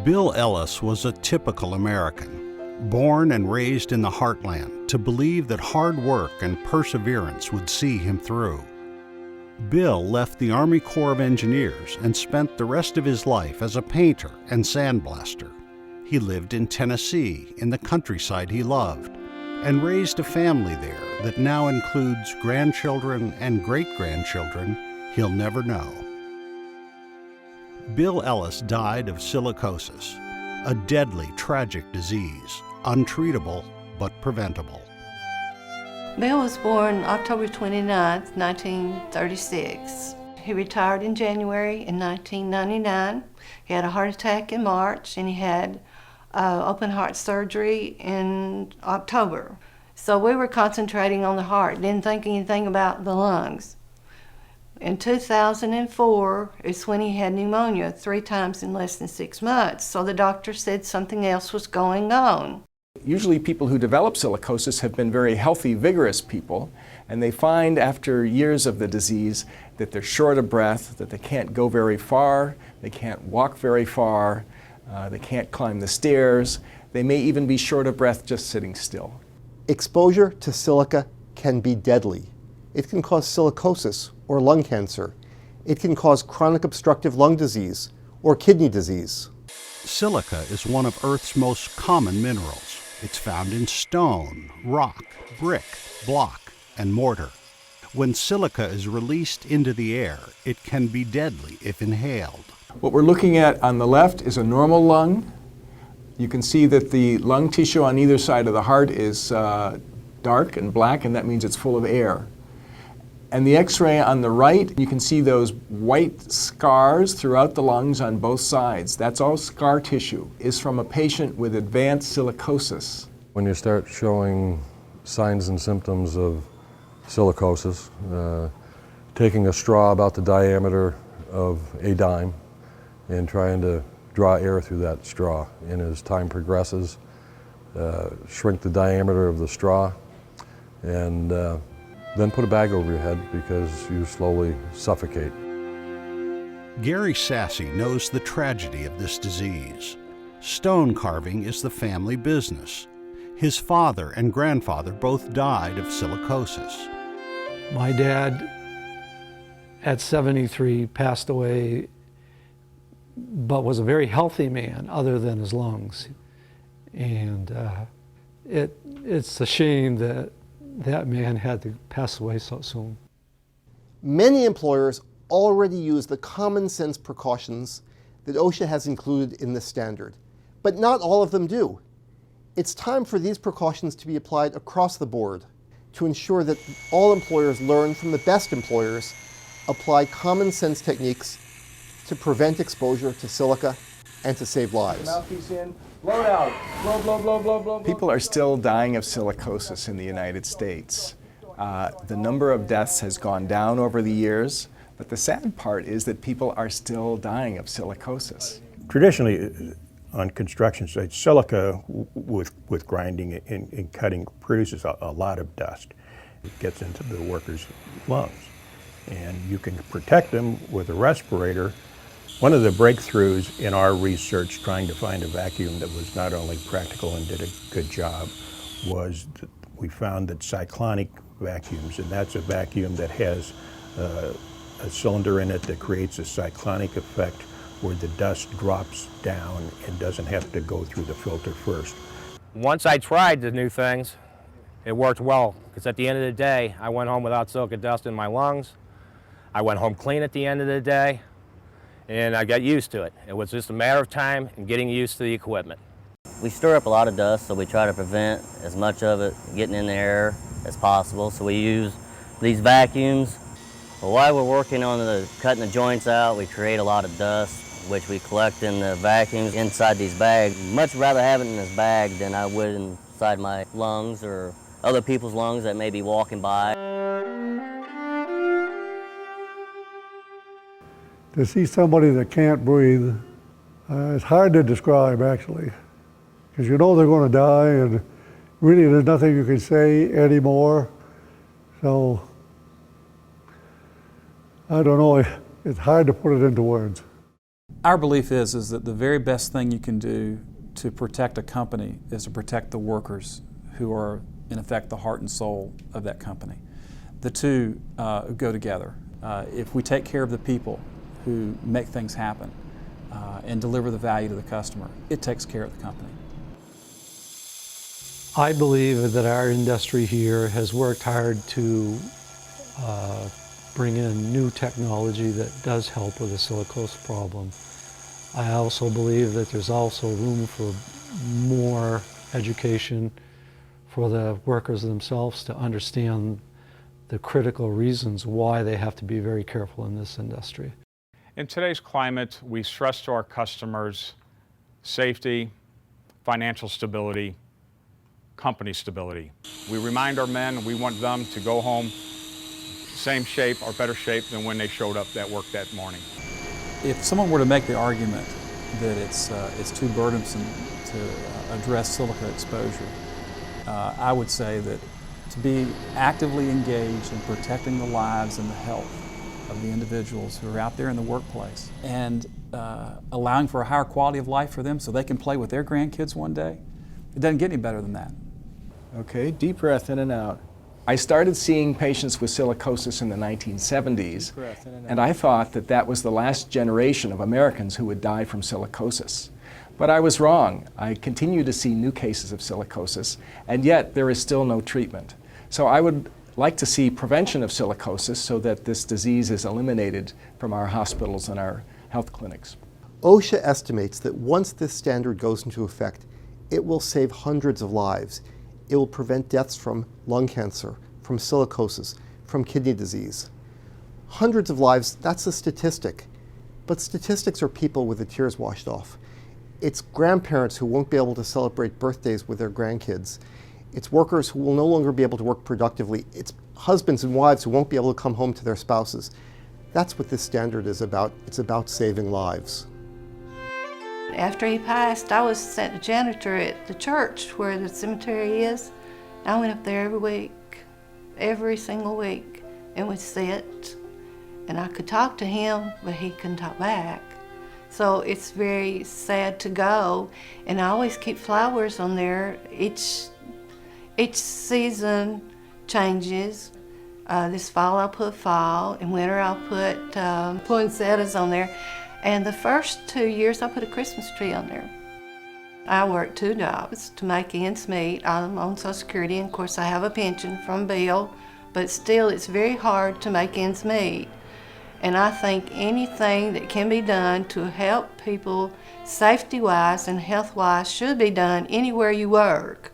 Bill Ellis was a typical American, born and raised in the heartland to believe that hard work and perseverance would see him through. Bill left the Army Corps of Engineers and spent the rest of his life as a painter and sandblaster. He lived in Tennessee, in the countryside he loved, and raised a family there that now includes grandchildren and great-grandchildren he'll never know. Bill Ellis died of silicosis, a deadly, tragic disease, untreatable but preventable. Bill was born October 29, 1936. He retired in January in 1999. He had a heart attack in March, and he had open heart surgery in October. So we were concentrating on the heart, didn't think anything about the lungs. In 2004 is when he had pneumonia 3 times in less than 6 months. So the doctor said something else was going on. Usually people who develop silicosis have been very healthy, vigorous people, and they find after years of the disease that they're short of breath, that they can't go very far, they can't walk very far, they can't climb the stairs, they may even be short of breath just sitting still. Exposure to silica can be deadly. It can cause silicosis or lung cancer. It can cause chronic obstructive lung disease or kidney disease. Silica is one of Earth's most common minerals. It's found in stone, rock, brick, block, and mortar. When silica is released into the air, it can be deadly if inhaled. What we're looking at on the left is a normal lung. You can see that the lung tissue on either side of the heart is dark and black, and that means it's full of air. And the X-ray on the right, you can see those white scars throughout the lungs on both sides. That's all scar tissue. Is from a patient with advanced silicosis. When you start showing signs and symptoms of silicosis, taking a straw about the diameter of a dime and trying to draw air through that straw. And as time progresses, shrink the diameter of the straw and then put a bag over your head because you slowly suffocate. Gary Sassy knows the tragedy of this disease. Stone carving is the family business. His father and grandfather both died of silicosis. My dad, at 73, passed away, but was a very healthy man other than his lungs. And it's a shame that that man had to pass away so soon. Many employers already use the common sense precautions that OSHA has included in the standard, but not all of them do. It's time for these precautions to be applied across the board to ensure that all employers learn from the best employers, apply common sense techniques to prevent exposure to silica and to save lives. Mouthpiece in, blow it out, blow, blow, blow, blow, blow. People are still dying of silicosis in the United States. The number of deaths has gone down over the years, but the sad part is that people are still dying of silicosis. Traditionally, on construction sites, silica with grinding and cutting produces a lot of dust. It gets into the workers' lungs, and you can protect them with a respirator. One of the breakthroughs in our research trying to find a vacuum that was not only practical and did a good job was that we found that cyclonic vacuums, and that's a vacuum that has a cylinder in it that creates a cyclonic effect where the dust drops down and doesn't have to go through the filter first. Once I tried the new things, it worked well, because at the end of the day, I went home without silica dust in my lungs. I went home clean at the end of the day, and I got used to it. It was just a matter of time and getting used to the equipment. We stir up a lot of dust, so we try to prevent as much of it getting in the air as possible. So we use these vacuums. But while we're working on cutting the joints out, we create a lot of dust, which we collect in the vacuums inside these bags. Much rather have it in this bag than I would inside my lungs or other people's lungs that may be walking by. To see somebody that can't breathe, it's hard to describe actually, because you know they're going to die and really there's nothing you can say anymore. So, I don't know, it's hard to put it into words. Our belief is that the very best thing you can do to protect a company is to protect the workers who are, in effect, the heart and soul of that company. The two go together. If we take care of the people who make things happen and deliver the value to the customer, it takes care of the company. I believe that our industry here has worked hard to bring in new technology that does help with the silicosis problem. I also believe that there's also room for more education for the workers themselves to understand the critical reasons why they have to be very careful in this industry. In today's climate, we stress to our customers safety, financial stability, company stability. We remind our men we want them to go home same shape or better shape than when they showed up at work that morning. If someone were to make the argument that it's too burdensome to address silica exposure, I would say that to be actively engaged in protecting the lives and the health of the individuals who are out there in the workplace and allowing for a higher quality of life for them so they can play with their grandkids one day, it doesn't get any better than that. Okay, deep breath in and out. I started seeing patients with silicosis in the 1970s, and I thought that that was the last generation of Americans who would die from silicosis. But I was wrong. I continue to see new cases of silicosis, and yet there is still no treatment. So I would like to see prevention of silicosis so that this disease is eliminated from our hospitals and our health clinics. OSHA estimates that once this standard goes into effect, it will save hundreds of lives. It will prevent deaths from lung cancer, from silicosis, from kidney disease. Hundreds of lives, that's a statistic. But statistics are people with the tears washed off. It's grandparents who won't be able to celebrate birthdays with their grandkids. It's workers who will no longer be able to work productively. It's husbands and wives who won't be able to come home to their spouses. That's what this standard is about. It's about saving lives. After he passed, I was sent a janitor at the church where the cemetery is. I went up there every week, every single week, and would sit. And I could talk to him, but he couldn't talk back. So it's very sad to go. And I always keep flowers on there. Each season changes. This fall I'll put fall, in winter I'll put poinsettias on there. And the first 2 years I put a Christmas tree on there. I work 2 jobs to make ends meet. I'm on Social Security, and of course I have a pension from Bill, but still it's very hard to make ends meet. And I think anything that can be done to help people safety-wise and health-wise should be done anywhere you work.